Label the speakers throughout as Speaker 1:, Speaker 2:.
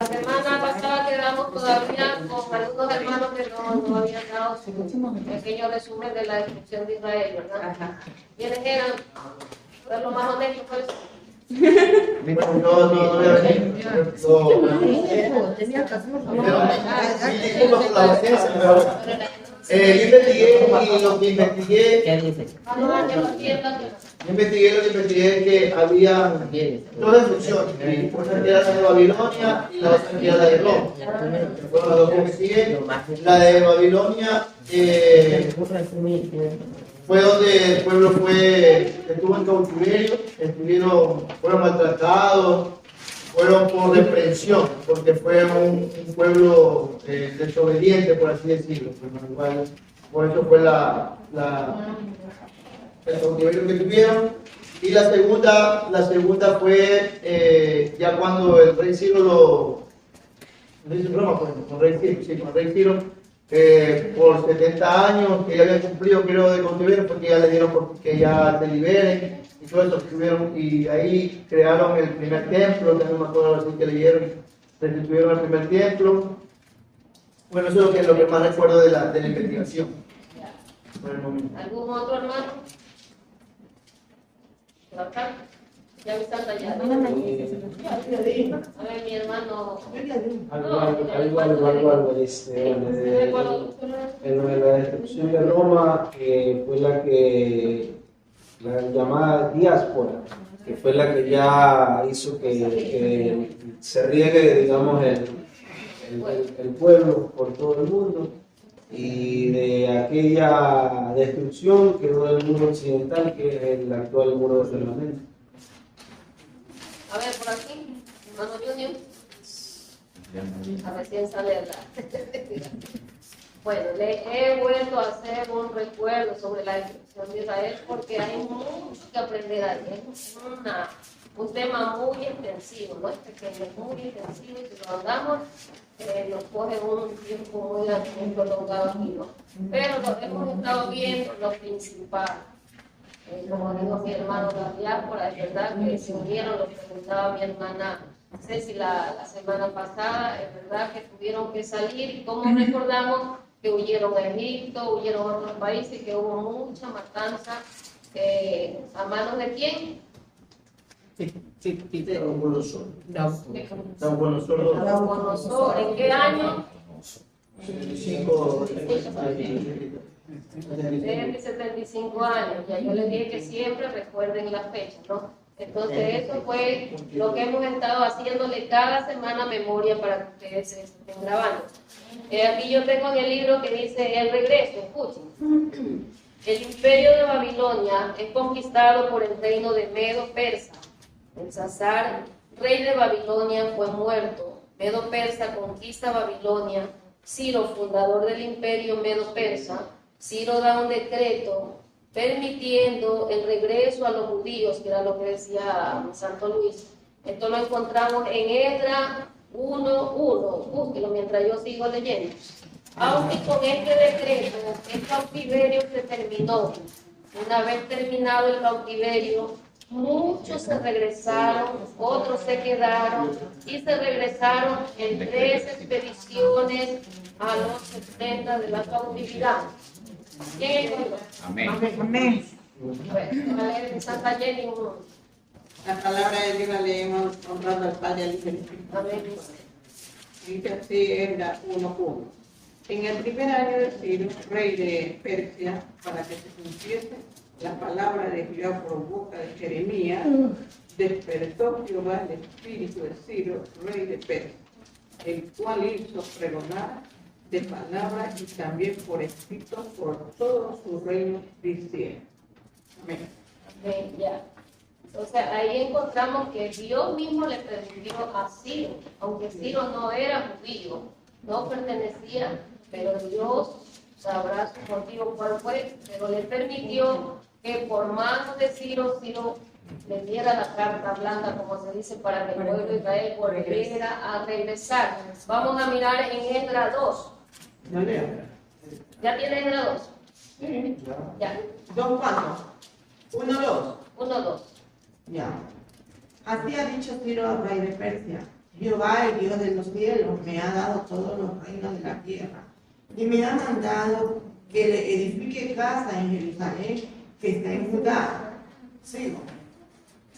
Speaker 1: La semana pasada quedamos todavía con algunos hermanos que no habían dado su pequeño resumen de la destrucción de Israel, ¿verdad? ¿Quiénes eran? Pues lo más honesto, pues.
Speaker 2: Investigué y lo que investigué, que había dos destrucciones, una que era la de Babilonia y la otra que era la de Roma. Bueno, lo que investigué, la de Babilonia fue donde el pueblo estuvo en cautiverio, fueron maltratados, fueron por reprensión, porque fue un pueblo desobediente, por así decirlo. Por eso fue el cautiverio que tuvieron. Y la segunda fue ya cuando el rey Ciro con el rey Ciro, por 70 años que ya habían cumplido periodo de cautiverio, porque ya le dieron que ya se liberen y todo eso estuvieron, y ahí crearon el primer templo, también me acuerdo así que leyeron, restituyeron el primer templo. Bueno, eso es lo que más recuerdo de la investigación.
Speaker 1: ¿Algún otro hermano? ¿Acá? Ya me están tallando. A ver, mi hermano.
Speaker 3: Algo, en la destrucción de Roma, fue la llamada diáspora, que fue la que ya hizo que se riegue, digamos, el pueblo por todo el mundo, y de aquella destrucción quedó el muro occidental, que es el actual muro de Permanente.
Speaker 1: A ver, por aquí, hermano Junior. A recién sale de la... Bueno, le he vuelto a hacer un recuerdo sobre la destrucción de Israel porque hay mucho que aprender ahí. Es un tema muy intensivo, no es pequeño, es muy intensivo, y si lo andamos nos coge un tiempo muy prolongado aquí, ¿no? Pero hemos estado viendo lo principal. Como dijo mi hermano, la diáspora, es verdad que se unieron, lo preguntaba mi hermana Ceci la semana pasada, es verdad que tuvieron que salir, y como recordamos que huyeron a Egipto, huyeron a otros países, y que hubo mucha matanza, ¿a manos de quién? Nabucodonosor. ¿En qué año? 75 años. Ya yo les dije que siempre recuerden la fecha, ¿no? Entonces eso fue lo que hemos estado haciéndole cada semana memoria para que ustedes se estén grabando. Aquí yo tengo en el libro que dice el regreso, escuchen. El imperio de Babilonia es conquistado por el reino de Medo-Persa. Belsasar, rey de Babilonia, fue muerto. Medo-Persa conquista Babilonia. Ciro, fundador del imperio Medo-Persa, Ciro da un decreto permitiendo el regreso a los judíos, que era lo que decía Santo Luis. Esto lo encontramos en Esdras 1:1. Búsquelo mientras yo sigo leyendo. Aunque con este decreto el cautiverio se terminó. Una vez terminado el cautiverio, muchos se regresaron, otros se quedaron, y se regresaron en 3 expediciones a los 70 de la cautividad. ¿Quién es?
Speaker 4: Amén.
Speaker 5: Amén.
Speaker 1: Bueno, a leer en Santa Jenny 1.
Speaker 5: La palabra de Dios la leemos honrando al Padre, al Hijo y al Espíritu.
Speaker 1: Amén.
Speaker 5: Dice así en la 1:1. En el primer año de Ciro, rey de Persia, para que se cumpliese la palabra de Jehová por boca de Jeremías, despertó Jehová el espíritu de Ciro, rey de Persia, el cual hizo pregonar de palabra y también por escrito por todo su reino, diciendo. Amén.
Speaker 1: Amén, ya. Entonces ahí encontramos que Dios mismo le permitió a Ciro, aunque Ciro no era judío, no pertenecía, pero Dios sabrá su motivo cuál fue, pero le permitió que por manos de Ciro le diera la carta blanca, como se dice, para que el pueblo de Israel volviera a regresar. Vamos a mirar en Esdras 2. ¿Ya tiene Esdras 2?
Speaker 5: Sí.
Speaker 1: Ya.
Speaker 5: ¿Dos cuántos? 1, 2.
Speaker 1: 1, 2.
Speaker 5: Ya. Así ha dicho Ciro al rey de Persia: Jehová, el Dios de los cielos, me ha dado todos los reinos de la tierra y me ha mandado que le edifique casa en Jerusalén, que está en Judá. Sigo.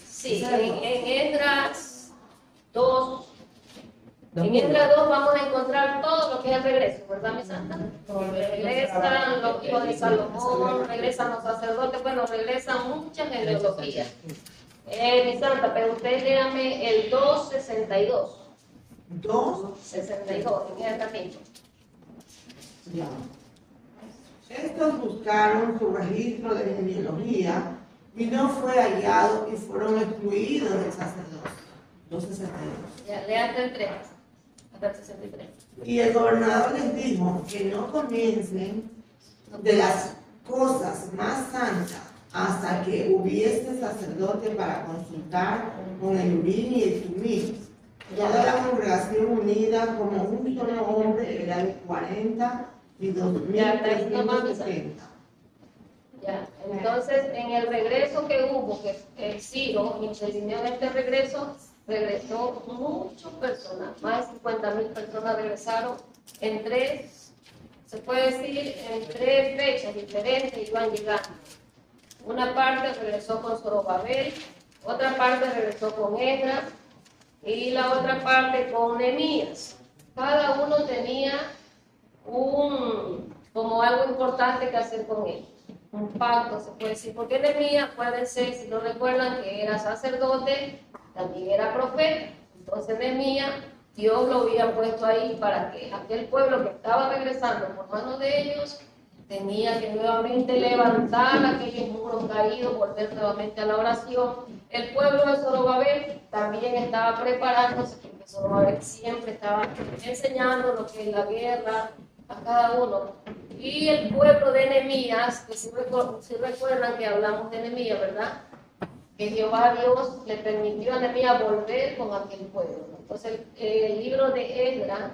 Speaker 1: Sí, en Esdras 2. En Esdras 2 vamos a encontrar todo lo que es el regreso, ¿verdad, mi santa? Regresan los hijos de Salomón, regresan los sacerdotes, bueno, regresan muchas genealogías. Mi santa, pero usted léame el 2:62. 2:62, en el capítulo.
Speaker 5: Ya. Estos buscaron su registro de genealogía y no fue hallado y fueron excluidos del sacerdocio. 2:62.
Speaker 1: Ya, lea hasta el 3, hasta el 63.
Speaker 5: Y el gobernador les dijo que no comiencen de las cosas más santas hasta que hubiese sacerdote para consultar con el Urim y el Tumim. Toda la congregación unida como un solo hombre era de 40 y 2.370.
Speaker 1: Ya, entonces en el regreso que hubo, que Ciro intervino en este regreso, regresó muchas personas, más de 50.000 personas regresaron en tres, se puede decir, en tres fechas diferentes iban llegando. Una parte regresó con Zorobabel, otra parte regresó con Esdras y la otra parte con Nehemías. Cada uno tenía como algo importante que hacer con ellos. Un pacto, se puede decir, porque Nehemías, acuérdense, si no recuerdan, que era sacerdote, también era profeta. Entonces Nehemías, Dios lo había puesto ahí para que aquel pueblo que estaba regresando por manos de ellos, tenía que nuevamente levantar aquellos muros caídos, volver nuevamente a la oración. El pueblo de Zorobabel también estaba preparándose, porque Zorobabel siempre estaba enseñando lo que es la guerra a cada uno. Y el pueblo de Nehemías, que si recuerdan que hablamos de Nehemías, ¿verdad? Que Jehová Dios le permitió a Nehemías volver con aquel pueblo. Entonces el libro de Esdras,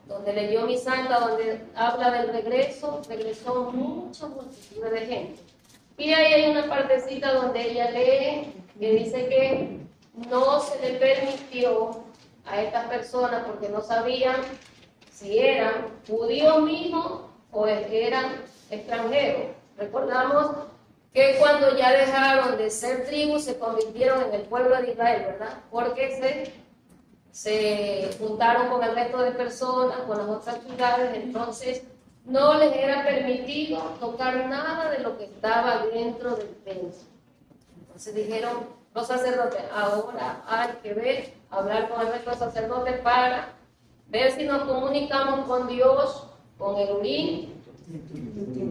Speaker 1: donde leyó mi santa, donde habla del regreso, regresó mucha multitud de gente. Y ahí hay una partecita donde ella lee que dice que no se le permitió a estas personas, porque no sabían si eran judíos mismos o eran extranjeros. Recordamos que cuando ya dejaron de ser tribus se convirtieron en el pueblo de Israel, ¿verdad? Porque se juntaron con el resto de personas, con las otras ciudades, entonces no les era permitido tocar nada de lo que estaba dentro del templo. Entonces dijeron los sacerdotes, ahora hay que ver, hablar con el resto de sacerdotes para ver si nos comunicamos con Dios, con el Urim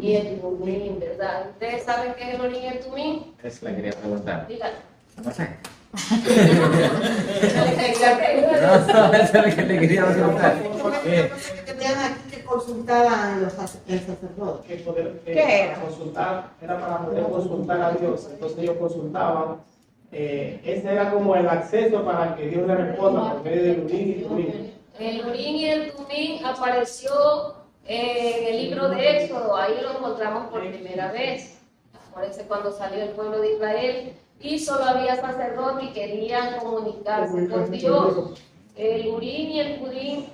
Speaker 1: y el Tumim, ¿verdad? ¿Ustedes saben qué es el Urim y el Tumim?
Speaker 4: Es la quería preguntar.
Speaker 1: Díganlo.
Speaker 4: No sé.
Speaker 1: No,
Speaker 4: eso es lo que te quería preguntar.
Speaker 5: Que tenían aquí que consultar a el sacerdote.
Speaker 3: ¿Qué
Speaker 5: era?
Speaker 3: Consultar, era para poder consultar a Dios. Entonces ellos consultaban. Ese era como el acceso para que Dios le responda por medio del Urim y Tumim.
Speaker 1: El Urim y el Tumim apareció en el libro de Éxodo, ahí lo encontramos por primera vez. Acuérdense cuando salió el pueblo de Israel y solo había sacerdotes y querían comunicarse con Dios. El Urim y el Tumim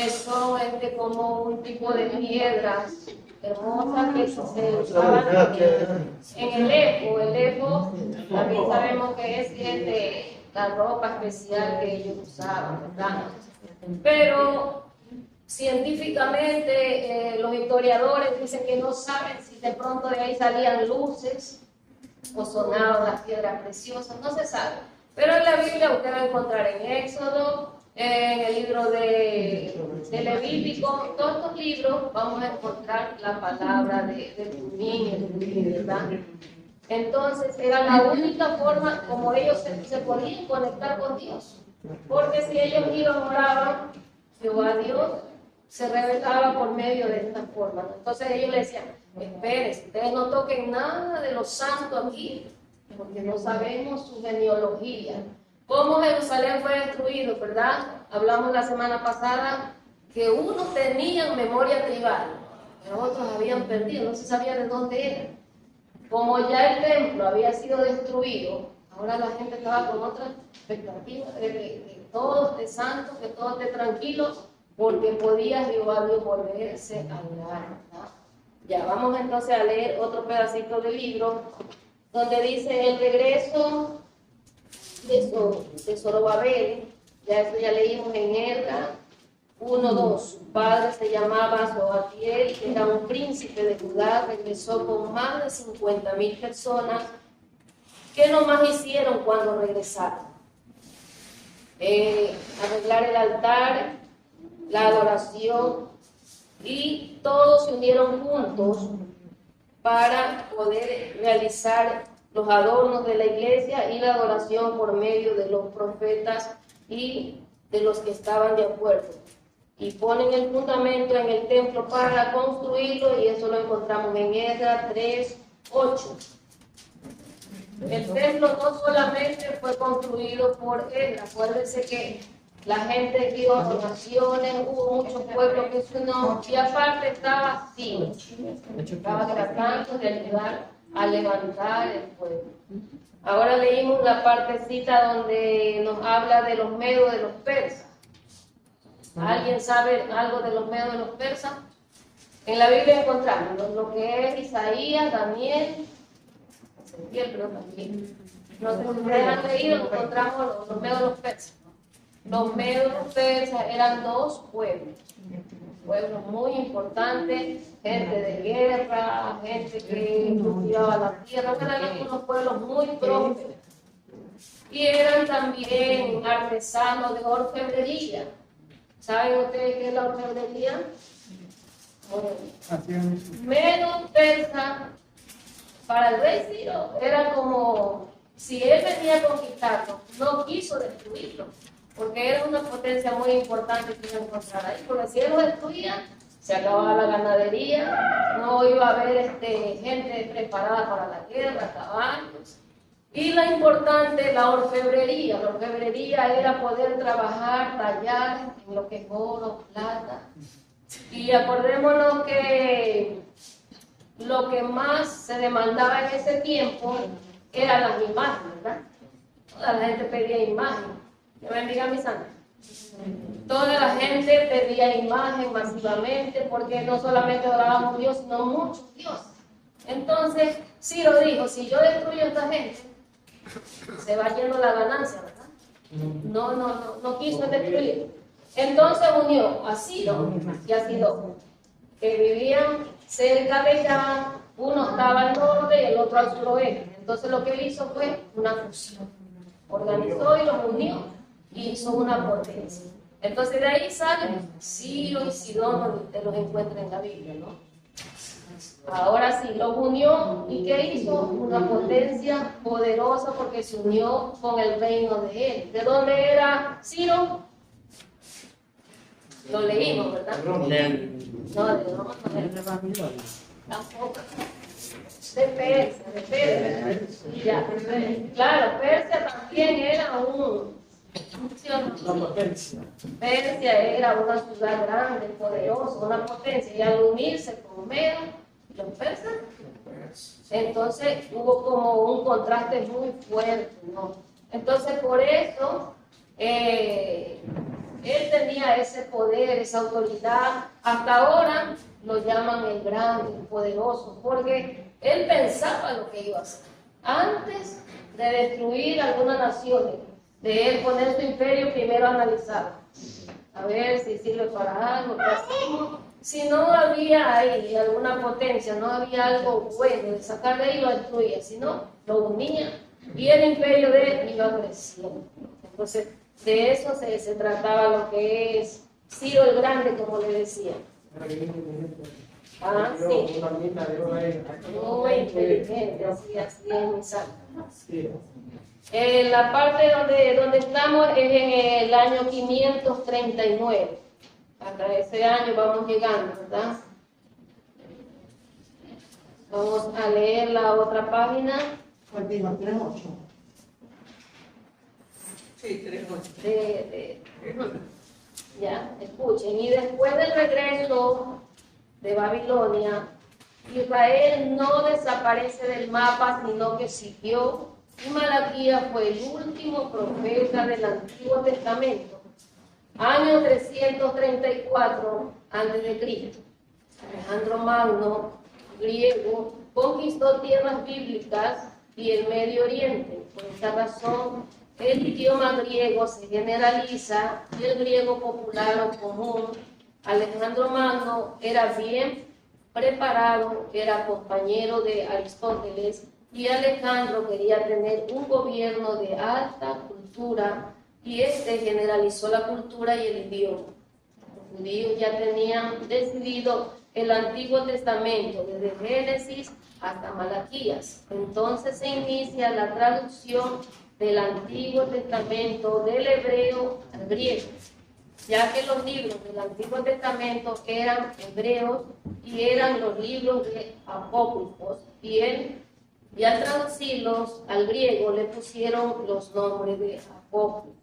Speaker 1: son como un tipo de piedras hermosas que se usaban en el efo. El efo también sabemos que es de la ropa especial que ellos usaban, ¿verdad? Pero científicamente los historiadores dicen que no saben si de pronto de ahí salían luces o sonaban las piedras preciosas, no se sabe. Pero en la Biblia usted va a encontrar en Éxodo, en el libro de Levítico, todos estos libros vamos a encontrar la palabra de Tumim, ¿verdad? Entonces era la única forma como ellos se podían conectar con Dios. Porque si ellos iban, oraban, Jehová Dios se revelaba por medio de esta forma. Entonces ellos le decían, espérense, ustedes no toquen nada de lo santo aquí, porque no sabemos su genealogía. Cómo Jerusalén fue destruido, ¿verdad? Hablamos la semana pasada que unos tenían memoria tribal, pero otros habían perdido, no se sabía de dónde eran. Como ya el templo había sido destruido, Ahora la gente estaba con otra expectativa de todo esté santo, que todo esté tranquilo, porque podía Jehová Dios volverse a hablar, ¿verdad? Ya, vamos entonces a leer otro pedacito del libro, donde dice el regreso de Zorobabel. Ya eso ya leímos en Esdras 1:2. Su padre se llamaba Zoatiel, era un príncipe de Judá, regresó con más de 50,000 personas. ¿Qué nomás hicieron cuando regresaron? Arreglar el altar, la adoración, y todos se unieron juntos para poder realizar los adornos de la iglesia y la adoración por medio de los profetas y de los que estaban de acuerdo. Y ponen el fundamento en el templo para construirlo, y eso lo encontramos en Esdras 3:8. El templo no solamente fue construido por Esdras, acuérdense que la gente dio donaciones, hubo muchos pueblos que se unió, y aparte estaba así, estaba tratando de ayudar a levantar el pueblo. Ahora leímos la partecita donde nos habla de los medos, de los persas. ¿Alguien sabe algo de los medos, de los persas? En la Biblia encontramos lo que es Isaías, Daniel, Ezequiel, pero también. No sé si ustedes han leído, encontramos los medos, de los persas. Los medos, los persas eran dos pueblos muy importantes, gente de guerra, gente que cultivaba la tierra, eran unos pueblos muy prósperos. Y eran también artesanos de orfebrería. ¿Saben ustedes qué es la orfebrería? Medo persa para el rey Ciro era como si él venía a conquistarlo, no quiso destruirlo, porque era una potencia muy importante que iba a encontrar ahí, porque si él lo destruía, se acababa la ganadería, no iba a haber gente preparada para la guerra, caballos. Y lo importante, la orfebrería. La orfebrería era poder trabajar, tallar en lo que es oro, plata. Y acordémonos que lo que más se demandaba en ese tiempo eran las imágenes, ¿verdad? Toda la gente pedía imagen. Que bendiga mi santo. Toda la gente pedía imagen masivamente, porque no solamente adorábamos a Dios, sino muchos dioses. Entonces, Ciro dijo, si yo destruyo a esta gente, se va yendo la ganancia, ¿verdad? No quiso destruir. Entonces unió a Ciro y a Sidón, que vivían cerca de allá, uno estaba al norte y el otro al suroeste. Entonces lo que él hizo fue una fusión. Organizó y los unió y hizo una potencia. Entonces de ahí salen Ciro y Sidón, donde usted los encuentra en la Biblia, ¿no? Ahora sí, los unió, y ¿qué hizo? Una potencia poderosa, porque se unió con el reino de él. ¿De dónde era Ciro? Lo leímos, ¿verdad? No, de Babilonia. Tampoco. De Persia. Ya. Claro, Persia también era Persia era una ciudad grande, poderosa, una potencia, y al unirse con Medo, los persas, entonces hubo como un contraste muy fuerte, ¿no? Entonces por eso él tenía ese poder, esa autoridad. Hasta ahora lo llaman el grande, el poderoso, porque él pensaba lo que iba a hacer. Antes de destruir alguna nación, de él poner su imperio, primero analizaba, a ver si sirve para algo, qué hacemos. Si no había ahí alguna potencia, no había algo bueno de sacar de ahí, lo destruía, si no, lo unía, y el imperio de él iba creciendo. Entonces, de eso se trataba lo que es Ciro el Grande, como le decía. Ah, sí. Muy inteligente, así es mi santo. La parte donde estamos es en el año 539. Hasta ese año vamos llegando, ¿verdad? Vamos a leer la otra página.
Speaker 5: Continúa, 3:8. Sí, 3:8.
Speaker 1: Ya, escuchen. Y después del regreso de Babilonia, Israel no desaparece del mapa, sino que siguió Y Malaquías fue el último profeta del Antiguo Testamento, año 334 a.C. Alejandro Magno, griego, conquistó tierras bíblicas y el Medio Oriente. Por esta razón, el idioma griego se generaliza y el griego popular o común. Alejandro Magno era bien preparado, era compañero de Aristóteles, y Alejandro quería tener un gobierno de alta cultura, y este generalizó la cultura y el idioma. Los judíos ya tenían decidido el Antiguo Testamento, desde Génesis hasta Malaquías. Entonces se inicia la traducción del Antiguo Testamento del hebreo al griego, ya que los libros del Antiguo Testamento eran hebreos y eran los libros de apócrifos, y al traducirlos al griego le pusieron los nombres de apócrifos.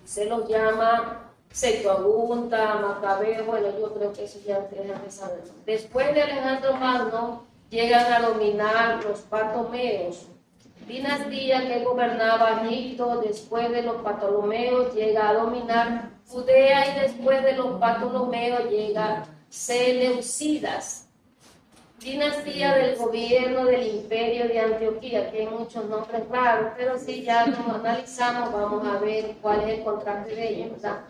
Speaker 1: Se los llama Septuaginta, Macabeo. Bueno, yo creo que eso ya ustedes han saber. Después de Alejandro Magno llegan a dominar los Ptolomeos, dinastía que gobernaba Egipto. Después de los Ptolomeos llega a dominar Judea, y después de los Ptolomeos llega Seleucidas, dinastía del gobierno del imperio de Antioquía, que hay muchos nombres raros, pero si ya lo analizamos vamos a ver cuál es el contraste de ellos, ¿verdad?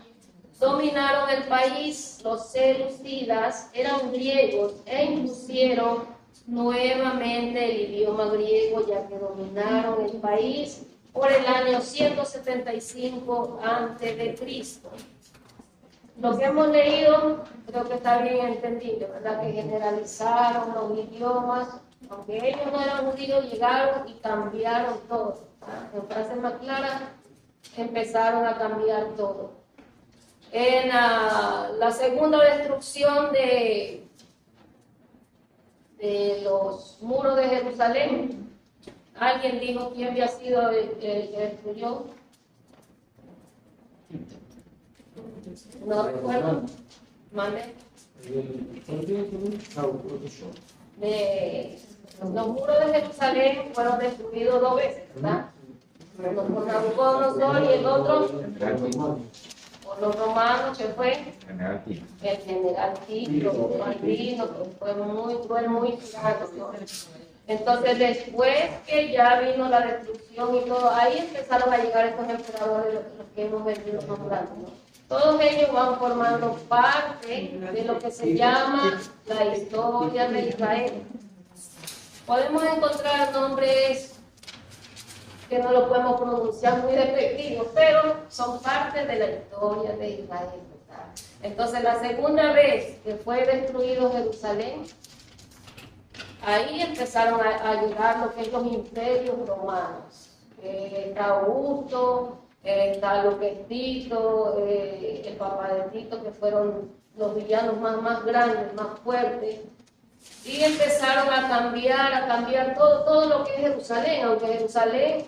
Speaker 1: Dominaron el país. Los seleucidas eran griegos e impusieron nuevamente el idioma griego, ya que dominaron el país por el año 175 a.C. Lo que hemos leído creo que está bien entendido, ¿verdad? Que generalizaron los idiomas, aunque ellos no eran judíos, llegaron y cambiaron todo. En frases más claras, empezaron a cambiar todo. En la segunda destrucción de los muros de Jerusalén, alguien dijo quién había sido el que destruyó. No recuerdo. Mande. Los muros de Jerusalén fueron destruidos 2 veces, ¿verdad? Uno por Nabucodonosor y el otro por los romanos, que fue
Speaker 4: General Tito.
Speaker 1: el general Tito, Martino, que fue muy cruel, muy tirano. Entonces, después que ya vino la destrucción y todo, ahí empezaron a llegar estos emperadores, los que hemos venido nombrando, ¿no? Todos ellos van formando parte de lo que se llama la historia de Israel. Podemos encontrar nombres que no lo podemos pronunciar muy despectivos, pero son parte de la historia de Israel, ¿verdad? Entonces, la segunda vez que fue destruido Jerusalén, ahí empezaron a llegar lo que es los imperios romanos. Está Augusto, está lo que es Tito, el papá de Tito, que fueron los villanos más grandes, más fuertes. Y empezaron a cambiar todo lo que es Jerusalén, aunque Jerusalén,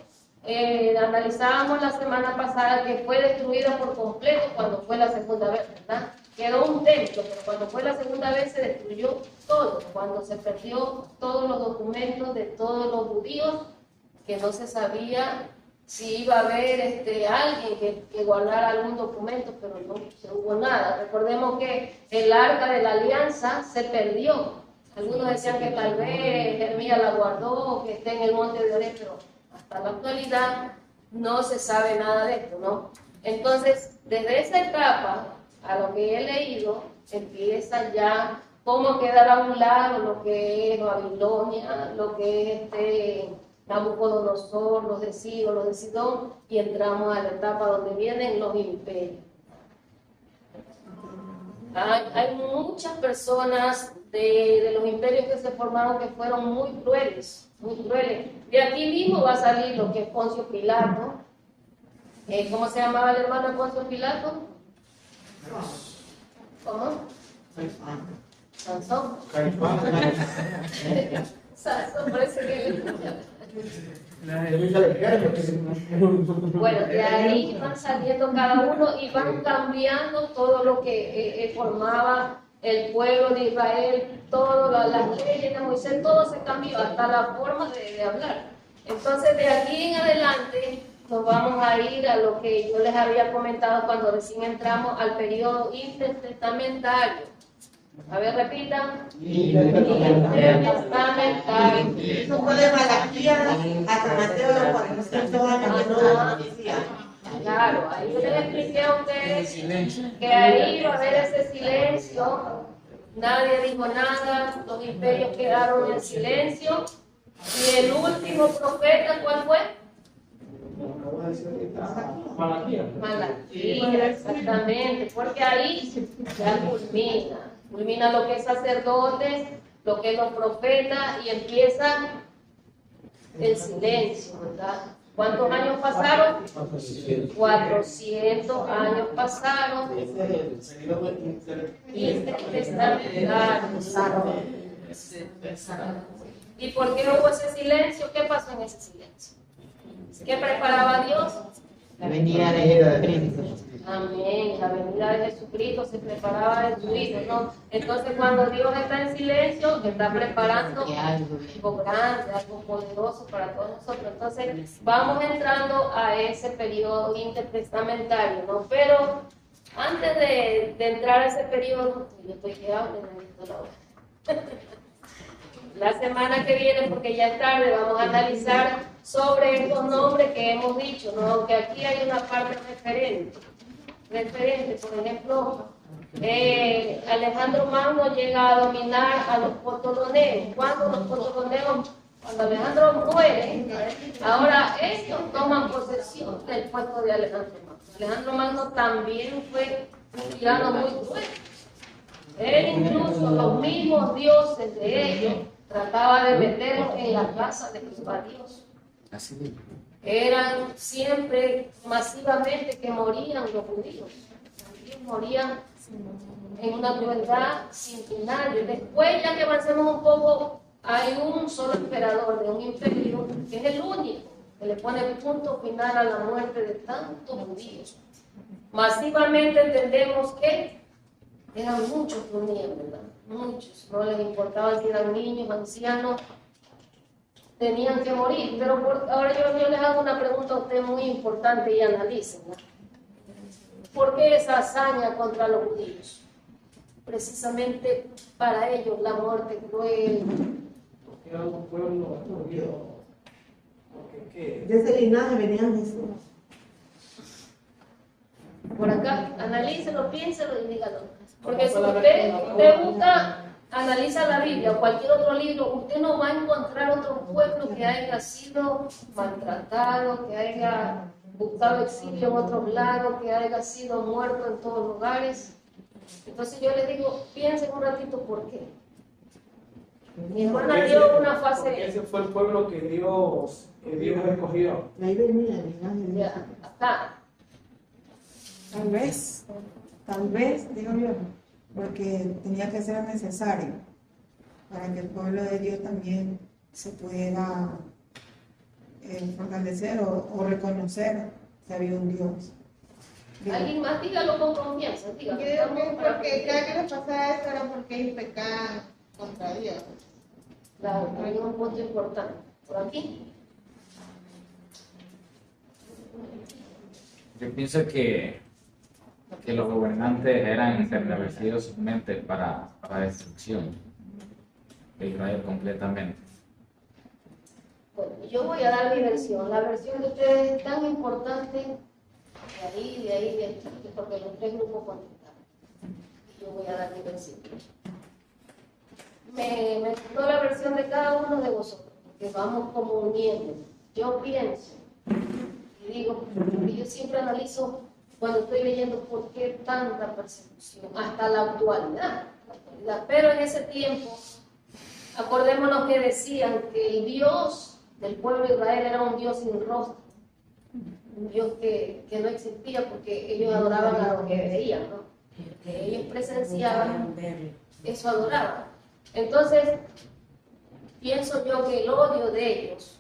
Speaker 1: analizábamos la semana pasada que fue destruida por completo cuando fue la segunda vez, ¿verdad? Quedó un templo, pero cuando fue la segunda vez se destruyó todo, cuando se perdió todos los documentos de todos los judíos, que no se sabía si iba a haber alguien que guardara algún documento, pero no se hubo nada. Recordemos que el arca de la alianza se perdió. Algunos decían que tal vez Jeremías la guardó, que esté en el monte de Oreb, pero hasta la actualidad no se sabe nada de esto, ¿no? Entonces, desde esa etapa, a lo que he leído, empieza ya cómo quedar a un lado lo que es Babilonia, lo que es Nabucodonosor, los de Ciro, los de Sidón, y entramos a la etapa donde vienen los imperios. Hay muchas personas de los imperios que se formaron que fueron muy crueles, muy crueles. De aquí mismo va a salir lo que es Poncio Pilato. ¿Cómo se llamaba el hermano de Poncio Pilato? ¿Cómo? Sansón. Sansón, parece que bueno, de ahí van saliendo cada uno y van cambiando todo lo que formaba el pueblo de Israel, todas las leyes de Moisés, todo se cambió, hasta la forma de hablar. Entonces, de aquí en adelante, nos vamos a ir a lo que yo les había comentado cuando recién entramos al periodo intertestamentario. A ver, repitan. Intertestamentario.
Speaker 6: Eso fue de Malaquías hasta Mateo, los 400 años que no decía.
Speaker 1: Claro, ahí yo les expliqué a ustedes que ahí va a haber ese silencio, nadie dijo nada, los imperios quedaron en silencio, y el último profeta, ¿cuál fue? Malaquías, exactamente, porque ahí ya culmina lo que es sacerdotes, lo que es los profetas, y empieza el silencio, ¿verdad? ¿Cuántos años pasaron? 400 años pasaron. ¿Y por qué hubo ese silencio? ¿Qué pasó en ese silencio? ¿Qué preparaba Dios?
Speaker 6: La venida de Cristo.
Speaker 1: Amén, la venida de Jesucristo se preparaba de su Hijo, ¿no? Entonces cuando Dios está en silencio, está preparando algo grande, algo poderoso para todos nosotros. Entonces vamos entrando a ese periodo intertestamentario, ¿no? Pero antes de entrar a ese periodo, yo estoy que hablo, la semana que viene, porque ya es tarde, vamos a analizar sobre estos nombres que hemos dicho, ¿no? Aunque aquí hay una parte referente. Por ejemplo, Alejandro Magno llega a dominar a los Ptolomeos. Cuando los Ptolomeos, cuando Alejandro muere, ahora ellos toman posesión del puesto de Alejandro Magno. Alejandro Magno también fue un tirano muy cruel. Él incluso los mismos dioses de ellos trataba de meterlos en la casa de los dioses. Eran siempre masivamente que morían los judíos. También morían en una crueldad sin final. Después, ya que avancemos un poco, hay un solo emperador de un imperio que es el único que le pone punto final a la muerte de tantos judíos. Masivamente entendemos que eran muchos que unían, ¿verdad? Muchos. No les importaba si eran niños, ancianos, tenían que morir. Pero ahora yo les hago una pregunta a ustedes muy importante y analicen, ¿no? ¿Por qué esa hazaña contra los judíos? Precisamente para ellos la muerte cruel.
Speaker 3: Porque era un pueblo escogido.
Speaker 6: De ese linaje venían Jesús.
Speaker 1: Por acá, analícenlo, piénsenlo y díganlo. Porque si usted busca, analiza la Biblia o cualquier otro libro, usted no va a encontrar otro pueblo que haya sido maltratado, que haya buscado exilio en otros lados, que haya sido muerto en todos lugares. Entonces yo les digo, piensen un ratito por qué. Mi hermana dio una fase.
Speaker 7: Porque ese fue el pueblo que Dios escogió.
Speaker 6: Ahí venía el linaje.
Speaker 1: Ya, acá.
Speaker 8: Tal vez, digo yo, porque tenía que ser necesario para que el pueblo de Dios también se pudiera fortalecer o reconocer que había un Dios.
Speaker 1: Alguien más, dígalo con confianza, dígalo.
Speaker 9: Yo digo que porque cada que les pasaba eso era porque ellos pecaban contra Dios.
Speaker 1: Claro, hay un punto importante. Por aquí.
Speaker 4: Yo pienso que los gobernantes eran enterrecidos sus mentes para la destrucción de Israel completamente.
Speaker 1: Bueno, yo voy a dar mi versión. La versión de ustedes es tan importante de ahí, porque los tres grupos contestaron. Y yo voy a dar mi versión. Me gustó la versión de cada uno de vosotros, porque vamos como uniendo. Yo pienso y digo, porque yo siempre analizo cuando estoy leyendo por qué tanta persecución, hasta la actualidad. Pero en ese tiempo, acordémonos que decían que el Dios del pueblo de Israel era un Dios sin rostro, un Dios que no existía porque ellos adoraban a lo que veían, ¿no? Que ellos presenciaban, eso adoraban. Entonces, pienso yo que el odio de ellos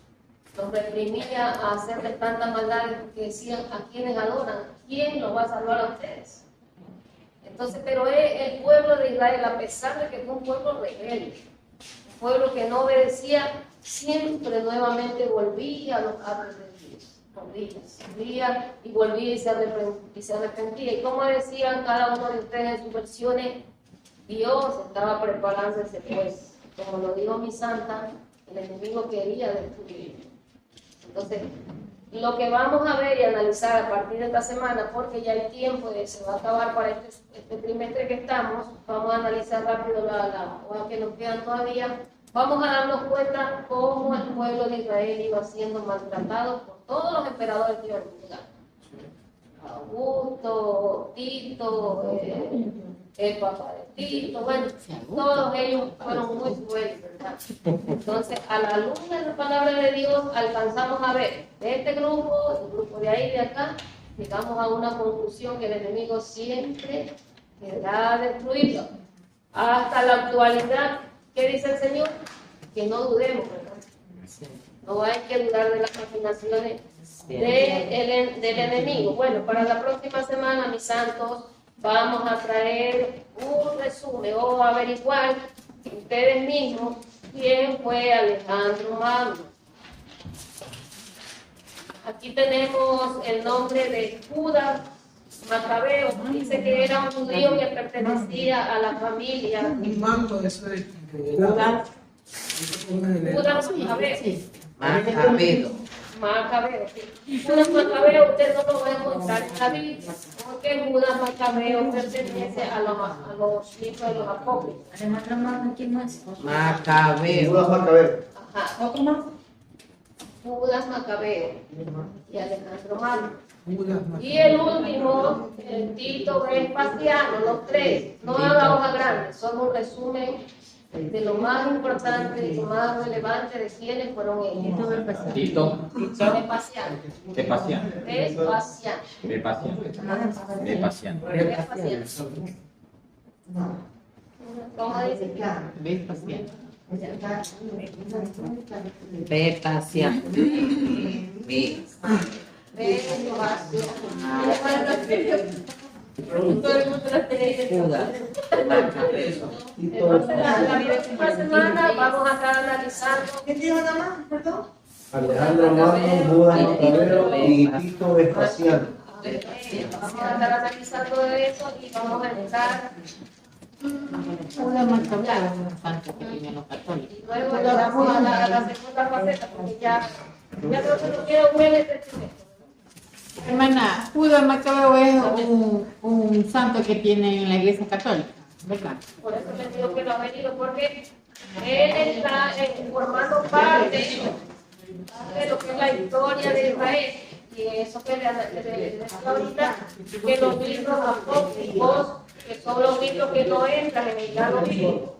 Speaker 1: los reprimía a hacerles tantas maldades porque decían, ¿a quienes adoran? ¿Quién los va a salvar a ustedes? Entonces, pero el pueblo de Israel, a pesar de que fue un pueblo rebelde, un pueblo que no obedecía siempre nuevamente volvía a los atos de Dios. Volvía y volvía y se arrepentía. Y como decían cada uno de ustedes en sus versiones, Dios estaba preparándose, pues, como lo dijo mi santa, el enemigo quería destruir. Entonces, lo que vamos a ver y analizar a partir de esta semana, porque ya el tiempo se va a acabar para este trimestre que estamos, vamos a analizar rápido la hoja que nos quedan todavía. Vamos a darnos cuenta cómo el pueblo de Israel iba siendo maltratado por todos los emperadores que iban a llegar. Augusto, Tito, el papá de Tito, bueno, todos ellos fueron muy crueles, ¿verdad? Entonces, a la luz de la palabra de Dios, alcanzamos a ver de este grupo, el grupo de ahí, de acá, llegamos a una conclusión que el enemigo siempre querrá destruirlo. Hasta la actualidad, ¿qué dice el Señor? Que no dudemos, ¿verdad? No hay que dudar de las maquinaciones del enemigo. Bueno, para la próxima semana, mis santos, vamos a traer un resumen o averiguar ustedes mismos quién fue Alejandro Magno. Aquí tenemos el nombre de Judas Macabeo. Dice que era un judío que pertenecía a la familia Judas Macabeo. Macabeo, sí. Judas Macabeo, usted no lo va a encontrar en la Biblia, porque Judas Macabeo pertenece a los libros de los apócrifos.
Speaker 6: Alejandro Magno, ¿quién más?
Speaker 2: Macabeo. Judas Macabeo.
Speaker 1: Ajá.
Speaker 6: ¿Otro más?
Speaker 1: Judas Macabeo y Alejandro Magno. Y el último, el Tito Vespasiano, los tres. No haga hoja grande, solo un resumen de lo más importante y lo más relevante de quiénes fueron ellos.
Speaker 4: Tito.
Speaker 1: Vespasiano.
Speaker 4: Vespasiano.
Speaker 1: ¿Cómo dice?
Speaker 6: Vespasiano.
Speaker 1: Entonces, la próxima semana vamos a estar analizando.
Speaker 6: ¿Qué dijo nada más? Perdón.
Speaker 3: Alejandro Magno, Judas Macabeo y Tito Vespasiano.
Speaker 1: Vamos a estar analizando eso y vamos a estar.
Speaker 6: Una Macabeo, un santo que tienen los católicos.
Speaker 1: Y luego le damos a la segunda faceta, porque ya creo que no quiero ver este trimestre.
Speaker 6: Hermana, Judas Macabeo es un santo que tiene en la iglesia católica, ¿verdad?
Speaker 1: Por eso les digo que lo ha venido, porque él está formando parte de lo que es la historia de Israel. Y eso que le decía ahorita, que los libros apócrifos, que son los libros que no entran en el canon bíblico,